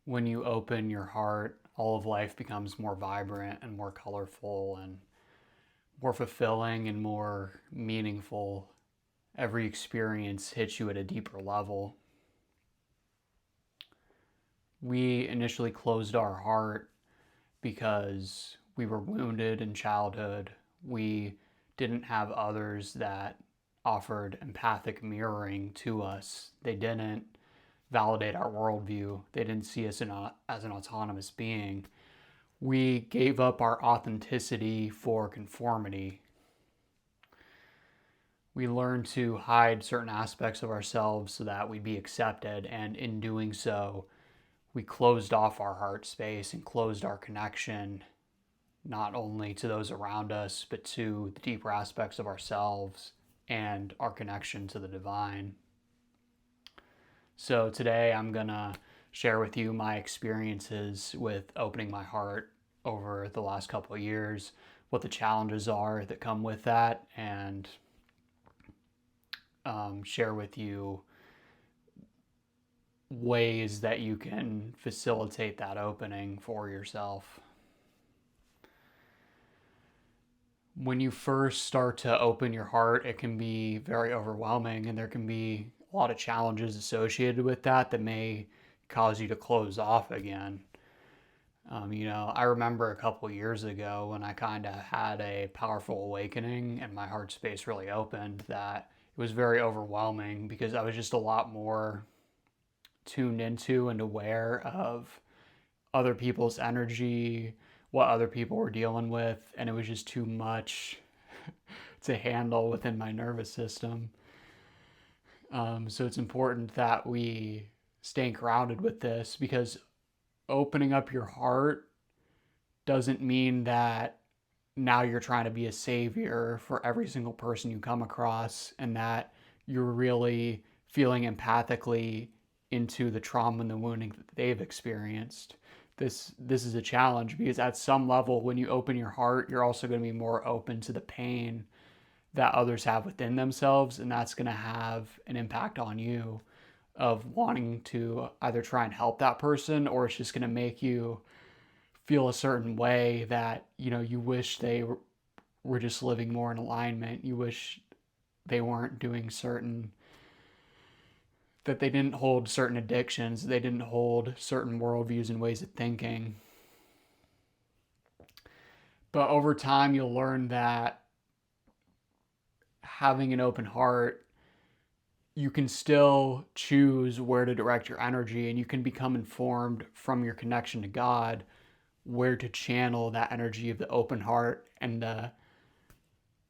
when you open your heart, all of life becomes more vibrant and more colorful and more fulfilling and more meaningful. Every experience hits you at a deeper level. We initially closed our heart because we were wounded in childhood. We didn't have others that offered empathic mirroring to us. They didn't validate our worldview. They didn't see us as an autonomous being. We gave up our authenticity for conformity. We learned to hide certain aspects of ourselves so that we'd be accepted, and in doing so, we closed off our heart space and closed our connection not only to those around us, but to the deeper aspects of ourselves and our connection to the divine. So today I'm going to share with you my experiences with opening my heart over the last couple of years, what the challenges are that come with that, and share with you ways that you can facilitate that opening for yourself. When you first start to open your heart, it can be very overwhelming, and there can be a lot of challenges associated with that may cause you to close off again. I remember a couple years ago when I kind of had a powerful awakening and my heart space really opened, that it was very overwhelming because I was just a lot more tuned into and aware of other people's energy, what other people were dealing with, and it was just too much to handle within my nervous system. So it's important that we stay grounded with this, because opening up your heart doesn't mean that now you're trying to be a savior for every single person you come across and that you're really feeling empathically into the trauma and the wounding that they've experienced. This is a challenge because at some level, when you open your heart, you're also going to be more open to the pain that others have within themselves, and that's going to have an impact on you of wanting to either try and help that person, or it's just going to make you feel a certain way that, you wish they were just living more in alignment. You wish they weren't doing that they didn't hold certain addictions, they didn't hold certain worldviews and ways of thinking. But over time, you'll learn that having an open heart, you can still choose where to direct your energy, and you can become informed from your connection to God where to channel that energy of the open heart, and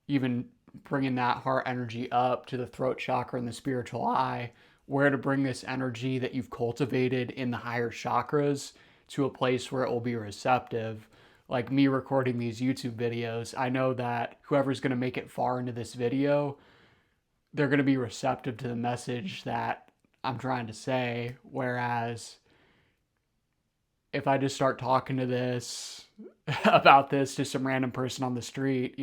even bringing that heart energy up to the throat chakra and the spiritual eye, where to bring this energy that you've cultivated in the higher chakras to a place where it will be receptive. Like me recording these YouTube videos, I know that whoever's going to make it far into this video, they're going to be receptive to the message that I'm trying to say. Whereas if I just start talking to this about this to some random person on the street,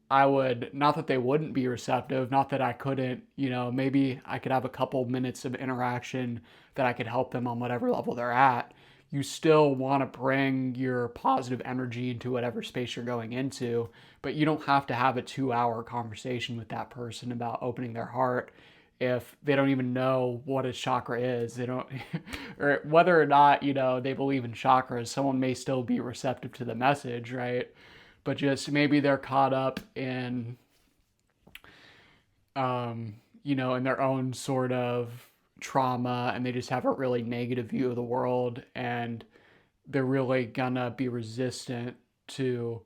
I would, not that they wouldn't be receptive, not that I couldn't, maybe I could have a couple minutes of interaction that I could help them on whatever level they're at. You still want to bring your positive energy into whatever space you're going into, but you don't have to have a 2-hour conversation with that person about opening their heart if they don't even know what a chakra is. They don't, or whether or not, they believe in chakras, someone may still be receptive to the message, right? But just maybe they're caught up in, in their own sort of trauma, and they just have a really negative view of the world, and they're really gonna be resistant to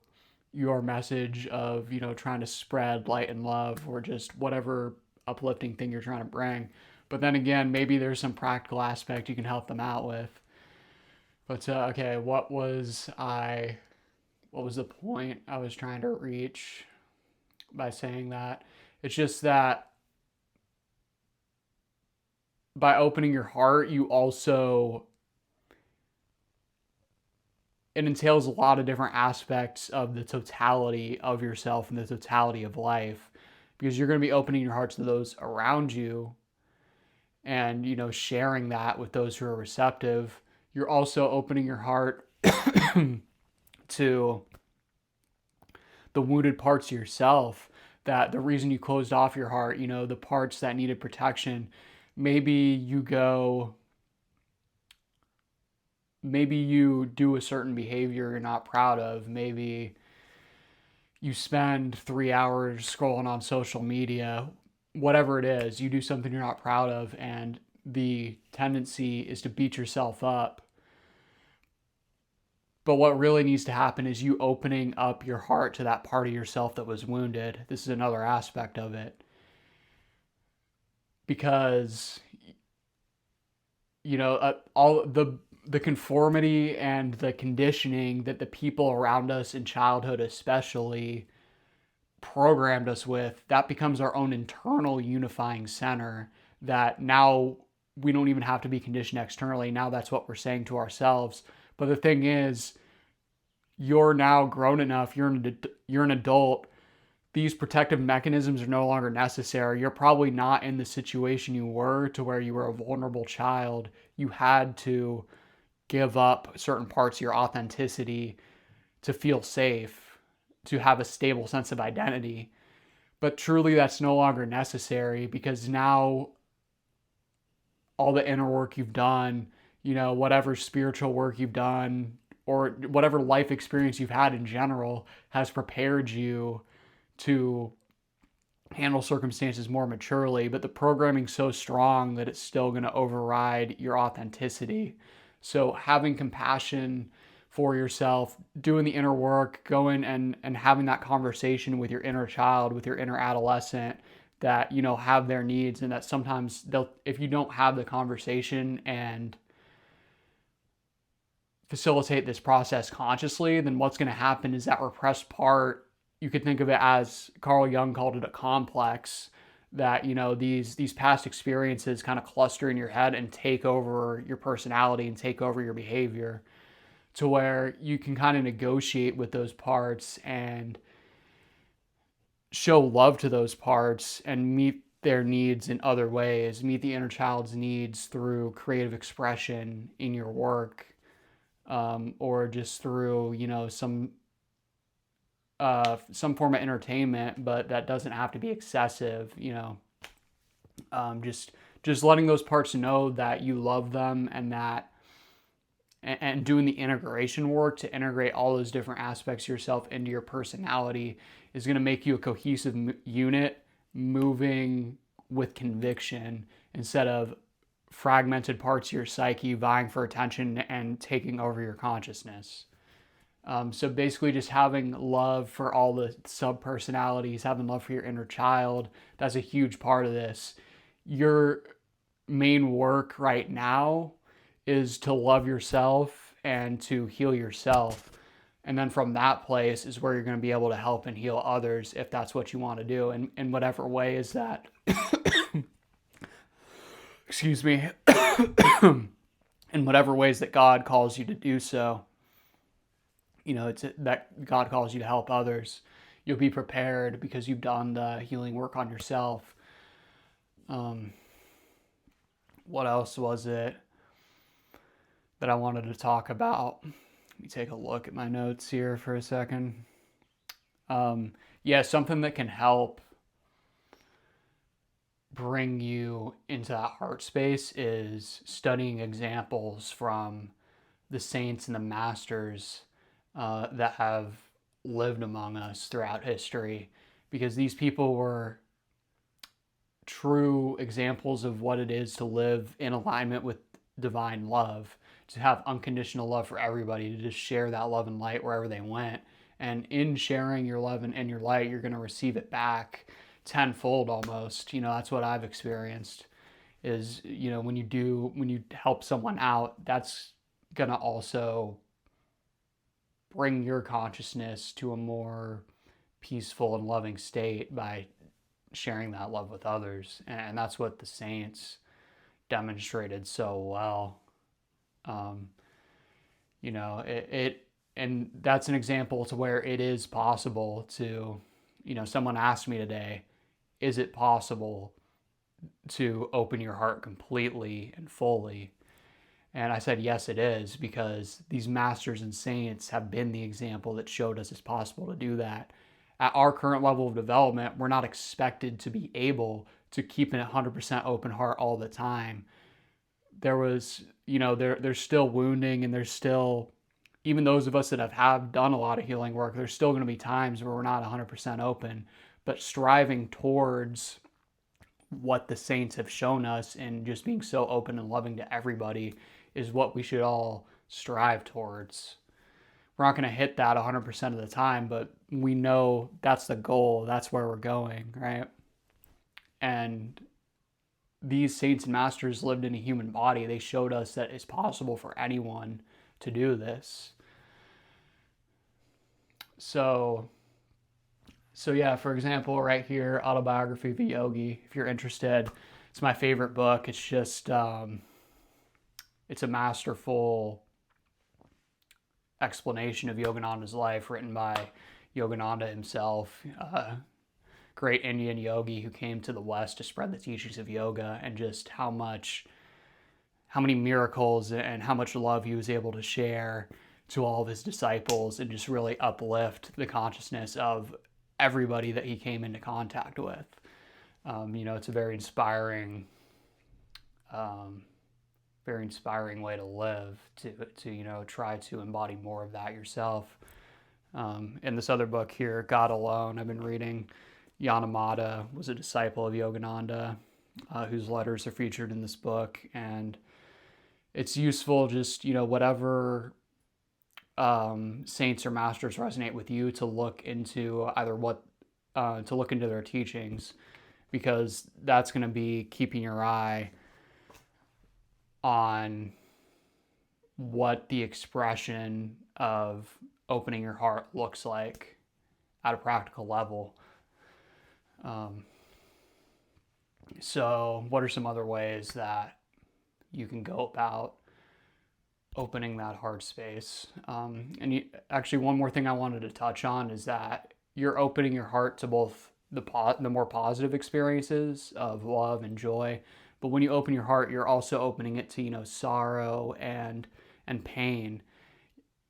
your message of, trying to spread light and love, or just whatever uplifting thing you're trying to bring. But then again, maybe there's some practical aspect you can help them out with. But okay, what was the point I was trying to reach by saying that? It's just that by opening your heart, it entails a lot of different aspects of the totality of yourself and the totality of life, because you're going to be opening your heart to those around you. and, sharing that with those who are receptive. You're also opening your heart to the wounded parts of yourself, that the reason you closed off your heart, the parts that needed protection. Maybe you do a certain behavior you're not proud of. Maybe you spend 3 hours scrolling on social media, whatever it is, you do something you're not proud of, and the tendency is to beat yourself up. But what really needs to happen is you opening up your heart to that part of yourself that was wounded. This is another aspect of it. Because, all the conformity and the conditioning that the people around us in childhood especially programmed us with, that becomes our own internal unifying center, that now we don't even have to be conditioned externally. Now that's what we're saying to ourselves. But the thing is, you're now grown enough, you're an adult. These protective mechanisms are no longer necessary. You're probably not in the situation you were to where you were a vulnerable child. You had to give up certain parts of your authenticity to feel safe, to have a stable sense of identity. But truly, that's no longer necessary, because now all the inner work you've done, whatever spiritual work you've done, or whatever life experience you've had in general, has prepared you to handle circumstances more maturely. But the programming's so strong that it's still going to override your authenticity. So having compassion for yourself, doing the inner work, going and having that conversation with your inner child, with your inner adolescent, that, have their needs, and that sometimes if you don't have the conversation and facilitate this process consciously, then what's going to happen is that repressed part, you could think of it as, Carl Jung called it, a complex, that, these past experiences kind of cluster in your head and take over your personality and take over your behavior, to where you can kind of negotiate with those parts and show love to those parts and meet their needs in other ways, meet the inner child's needs through creative expression in your work, or just through, some form of entertainment, but that doesn't have to be excessive. Just letting those parts know that you love them, and that, and doing the integration work to integrate all those different aspects of yourself into your personality is going to make you a cohesive unit, moving with conviction instead of fragmented parts of your psyche vying for attention and taking over your consciousness. So basically just having love for all the sub-personalities, having love for your inner child, that's a huge part of this. Your main work right now is to love yourself and to heal yourself. And then from that place is where you're going to be able to help and heal others, if that's what you want to do. And in whatever way is that, excuse me, in whatever ways that God calls you to do so. It's that God calls you to help others. You'll be prepared because you've done the healing work on yourself. What else was it that I wanted to talk about? Let me take a look at my notes here for a second. Something that can help bring you into that heart space is studying examples from the saints and the masters that have lived among us throughout history, because these people were true examples of what it is to live in alignment with divine love, to have unconditional love for everybody, to just share that love and light wherever they went. And in sharing your love and your light, you're going to receive it back tenfold almost. That's what I've experienced, is, when you help someone out, that's going to also bring your consciousness to a more peaceful and loving state by sharing that love with others. And that's what the saints demonstrated so well. And that's an example to where it is possible to, someone asked me today, is it possible to open your heart completely and fully. And I said, yes, it is, because these masters and saints have been the example that showed us it's possible to do that. At our current level of development, we're not expected to be able to keep an 100% open heart all the time. There was, there's still wounding, and there's still, even those of us that have done a lot of healing work, there's still going to be times where we're not 100% open. But striving towards what the saints have shown us and just being so open and loving to everybody is what we should all strive towards. We're not going to hit that 100% of the time, but we know that's the goal. That's where we're going, right? And these saints and masters lived in a human body. They showed us that it's possible for anyone to do this. So yeah, for example, right here, Autobiography of a Yogi, if you're interested, it's my favorite book. It's just, it's a masterful explanation of Yogananda's life written by Yogananda himself, great Indian yogi who came to the West to spread the teachings of yoga, and just how many miracles and how much love he was able to share to all of his disciples, and just really uplift the consciousness of everybody that he came into contact with. It's a very inspiring way to live, to try to embody more of that yourself. In this other book here, God Alone, I've been reading. Yanamata was a disciple of Yogananda, whose letters are featured in this book, and it's useful just, whatever saints or masters resonate with you, to look into to look into their teachings, because that's going to be keeping your eye on what the expression of opening your heart looks like at a practical level. So what are some other ways that you can go about opening that heart space? Actually, one more thing I wanted to touch on is that you're opening your heart to both the more positive experiences of love and joy, but when you open your heart, you're also opening it to, sorrow and pain.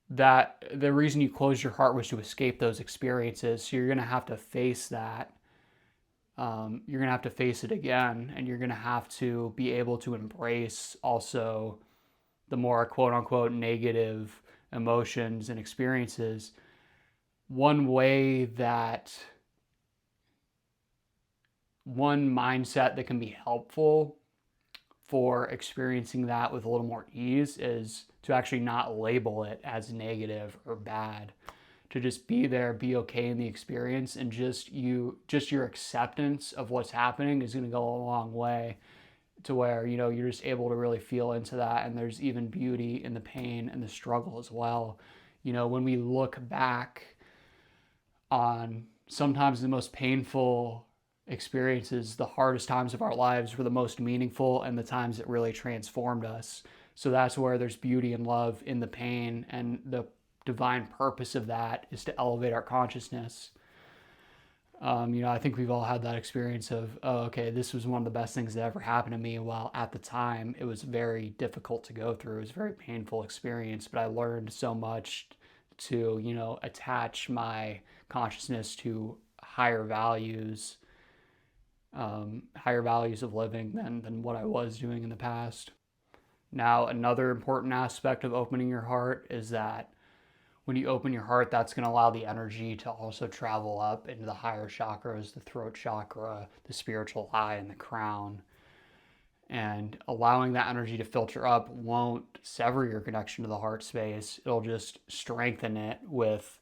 That the reason you closed your heart was to escape those experiences. So you're going to have to face that. You're going to have to face it again, and you're going to have to be able to embrace also the more quote unquote negative emotions and experiences. One mindset that can be helpful for experiencing that with a little more ease is to actually not label it as negative or bad, to just be there, be okay in the experience, and just your acceptance of what's happening is going to go a long way to where, you're just able to really feel into that, and there's even beauty in the pain and the struggle as well. When we look back on sometimes the most painful experiences, the hardest times of our lives were the most meaningful and the times that really transformed us. So that's where there's beauty and love in the pain, and the divine purpose of that is to elevate our consciousness. I think we've all had that experience of, oh, okay, this was one of the best things that ever happened to me, while at the time it was very difficult to go through. It was a very painful experience, but I learned so much to, attach my consciousness to higher values of living than what I was doing in the past. Now, another important aspect of opening your heart is that when you open your heart, that's going to allow the energy to also travel up into the higher chakras, the throat chakra, the spiritual eye, and the crown. And allowing that energy to filter up won't sever your connection to the heart space. It'll just strengthen it with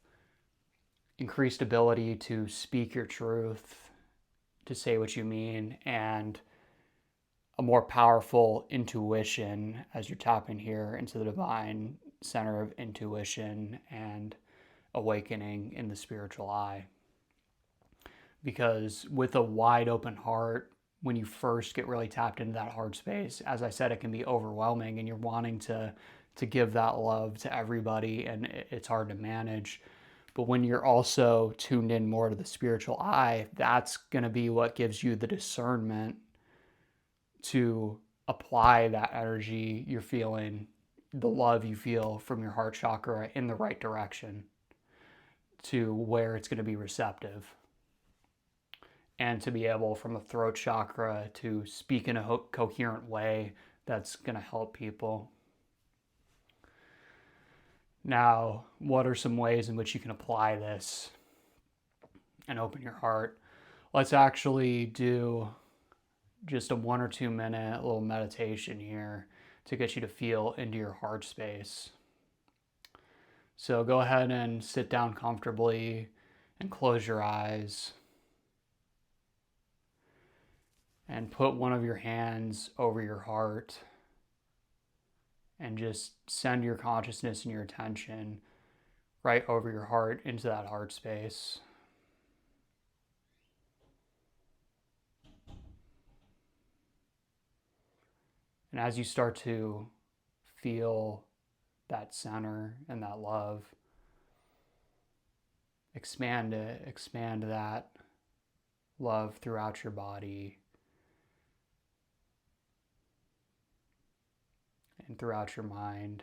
increased ability to speak your truth, to say what you mean, and a more powerful intuition as you're tapping here into the divine center of intuition and awakening in the spiritual eye. Because with a wide open heart, when you first get really tapped into that heart space, as I said, it can be overwhelming, and you're wanting to give that love to everybody, and it's hard to manage. But when you're also tuned in more to the spiritual eye, that's going to be what gives you the discernment to apply that energy you're feeling, the love you feel from your heart chakra, in the right direction to where it's going to be receptive. And to be able, from the throat chakra, to speak in a coherent way that's going to help people. Now, what are some ways in which you can apply this and open your heart? Let's actually do just a 1 or 2 minute little meditation here to get you to feel into your heart space. So go ahead and sit down comfortably and close your eyes. And put one of your hands over your heart and just send your consciousness and your attention right over your heart into that heart space. And as you start to feel that center and that love, expand it, expand that love throughout your body and throughout your mind,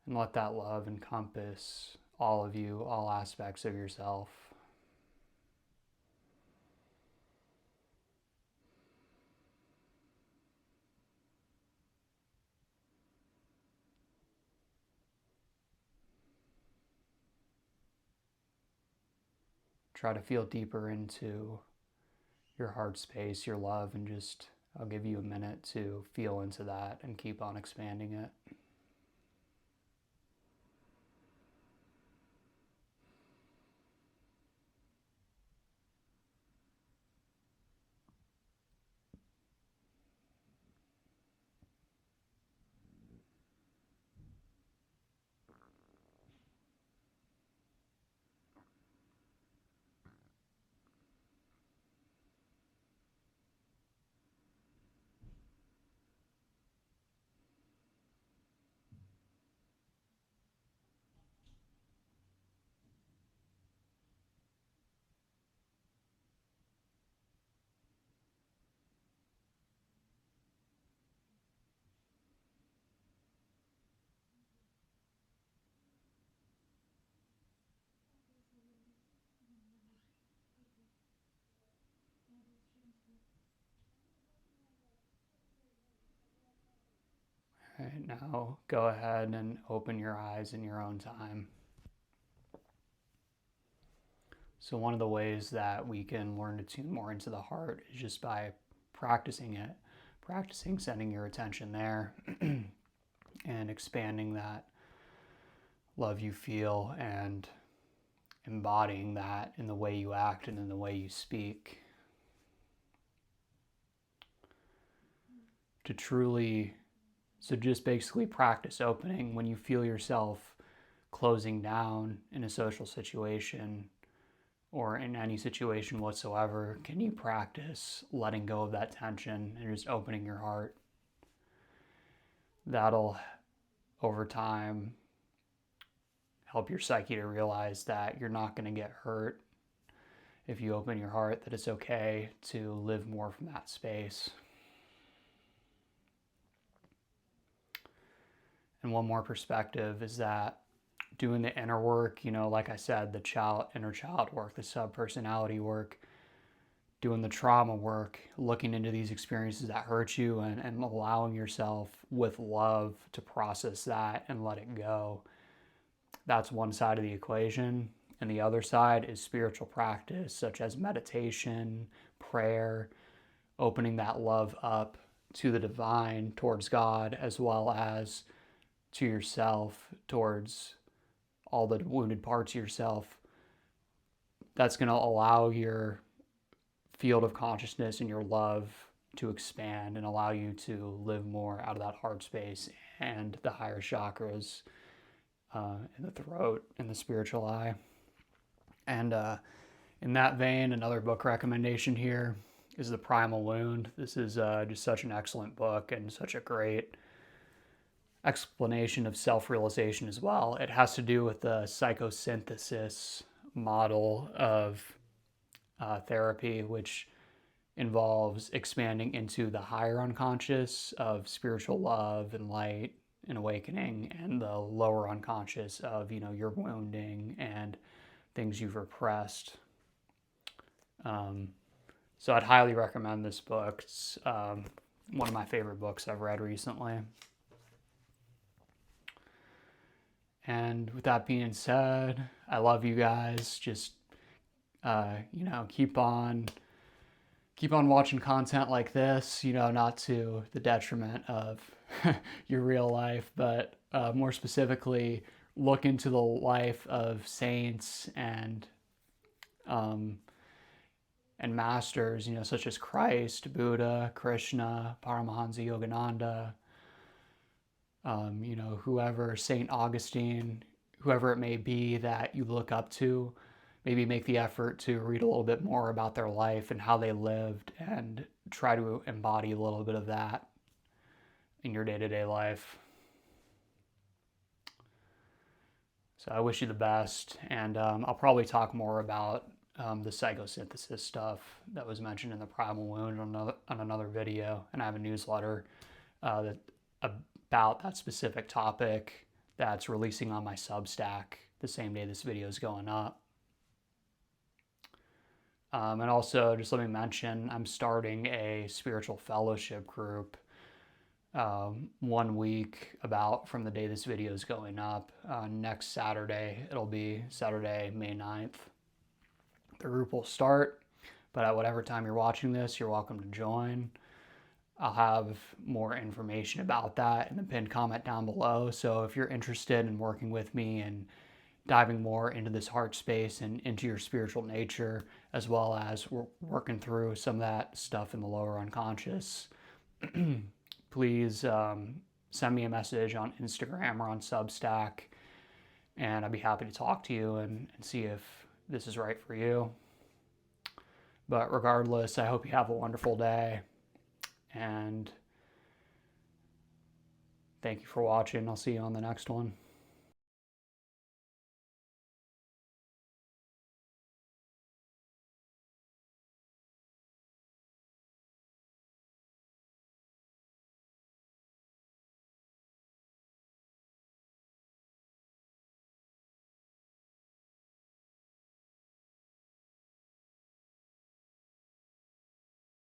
and let that love encompass all of you, all aspects of yourself. Try to feel deeper into your heart space, your love, and just, I'll give you a minute to feel into that and keep on expanding it. All right, now go ahead and open your eyes in your own time. So one of the ways that we can learn to tune more into the heart is just by practicing it, practicing sending your attention there and expanding that love you feel and embodying that in the way you act and in the way you speak. To truly, so just basically practice opening when you feel yourself closing down in a social situation or in any situation whatsoever. Can you practice letting go of that tension and just opening your heart? That'll, over time, help your psyche to realize that you're not going to get hurt if you open your heart, that it's okay to live more from that space. And one more perspective is that doing the inner work, like I said, the inner child work, the subpersonality work, doing the trauma work, looking into these experiences that hurt you and allowing yourself with love to process that and let it go. That's one side of the equation. And the other side is spiritual practice, such as meditation, prayer, opening that love up to the divine, towards God, as well as to yourself, towards all the wounded parts of yourself. That's going to allow your field of consciousness and your love to expand and allow you to live more out of that heart space and the higher chakras in the throat and the spiritual eye. And in that vein, another book recommendation here is The Primal Wound. This is just such an excellent book and such a great explanation of self-realization as well. It has to do with the psychosynthesis model of therapy, which involves expanding into the higher unconscious of spiritual love and light and awakening, and the lower unconscious of, your wounding and things you've repressed. So I'd highly recommend this book. It's one of my favorite books I've read recently. And with that being said, I love you guys. Just keep on watching content like this, not to the detriment of your real life, but more specifically, look into the life of saints and masters, such as Christ, Buddha, Krishna, Paramahansa Yogananda, whoever, St. Augustine, whoever it may be that you look up to. Maybe make the effort to read a little bit more about their life and how they lived, and try to embody a little bit of that in your day-to-day life. So I wish you the best, and I'll probably talk more about the psychosynthesis stuff that was mentioned in the Primal Wound on another video, and I have a newsletter about that specific topic that's releasing on my Substack the same day this video is going up. And also, just let me mention, I'm starting a spiritual fellowship group 1 week about from the day this video is going up. Next Saturday, it'll be Saturday, May 9th. The group will start, but at whatever time you're watching this, you're welcome to join. I'll have more information about that in the pinned comment down below. So if you're interested in working with me and diving more into this heart space and into your spiritual nature, as well as working through some of that stuff in the lower unconscious, please send me a message on Instagram or on Substack, and I'd be happy to talk to you and see if this is right for you. But regardless, I hope you have a wonderful day, and thank you for watching. I'll see you on the next one.